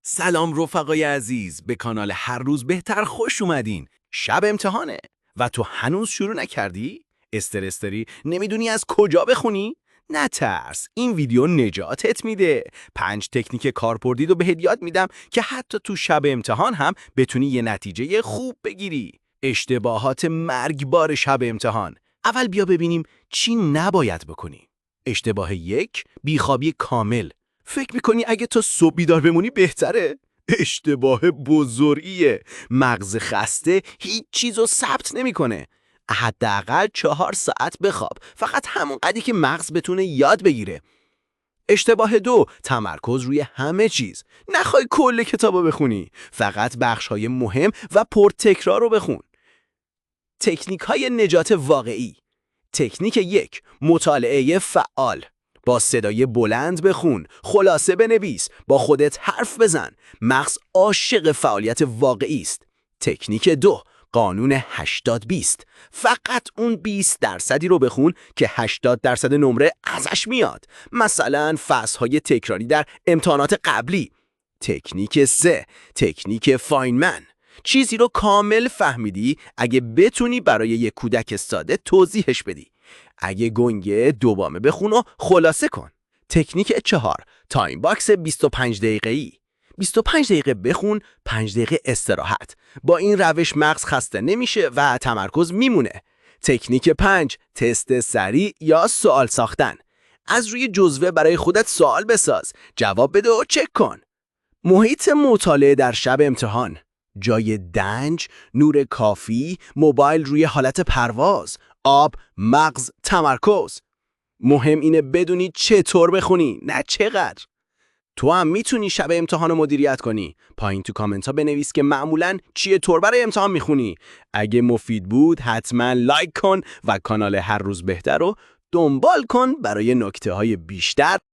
سلام رفقای عزیز، به کانال هر روز بهتر خوش اومدین. شب امتحانه و تو هنوز شروع نکردی؟ استرس داری؟ نمیدونی از کجا بخونی؟ نترس، این ویدیو نجاتت میده. 5 تکنیک کاربردی رو بهت یاد میدم که حتی تو شب امتحان هم بتونی یه نتیجه خوب بگیری. اشتباهات مرگبار شب امتحان. اول بیا ببینیم چی نباید بکنی. اشتباه 1، بیخوابی کامل. فکر میکنی اگه تا صبح بیدار بمونی بهتره؟ اشتباه بزرگیه. مغز خسته هیچ چیزو ثبت نمیکنه. حداقل 4 ساعت بخواب، فقط همون قدری که مغز بتونه یاد بگیره. اشتباه 2، تمرکز روی همه چیز. نخوای کل کتابو بخونی، فقط بخش‌های مهم و پرتکرار رو بخون. تکنیک های نجات واقعی. تکنیک 1، مطالعه فعال. با صدای بلند بخون، خلاصه بنویس، با خودت حرف بزن. مغز عاشق فعالیت واقعی است. تکنیک 2، قانون 80-20. فقط اون 20% رو بخون که 80% نمره ازش میاد. مثلا فصل‌های تکراری در امتحانات قبلی. تکنیک 3، تکنیک فاینمن. چیزی رو کامل فهمیدی اگه بتونی برای یک کودک ساده توضیحش بدی. اگه گنگه دوباره بخون و خلاصه کن. تکنیک 4، تایم باکس 25 دقیقه‌ای. 25 دقیقه بخون، 5 دقیقه استراحت. با این روش مغز خسته نمیشه و تمرکز میمونه. تکنیک 5، تست سریع یا سوال ساختن. از روی جزوه برای خودت سوال بساز، جواب بده و چک کن. محیط مطالعه در شب امتحان. جای دنج، نور کافی، موبایل روی حالت پرواز، آب، مغز، تمرکز. مهم اینه بدونی چطور بخونی، نه چقدر. تو هم میتونی شب امتحان رو مدیریت کنی. پایین تو کامنت ها بنویس که معمولاً چطور برای امتحان میخونی. اگه مفید بود حتما لایک کن و کانال هر روز بهتر رو دنبال کن برای نکته های بیشتر.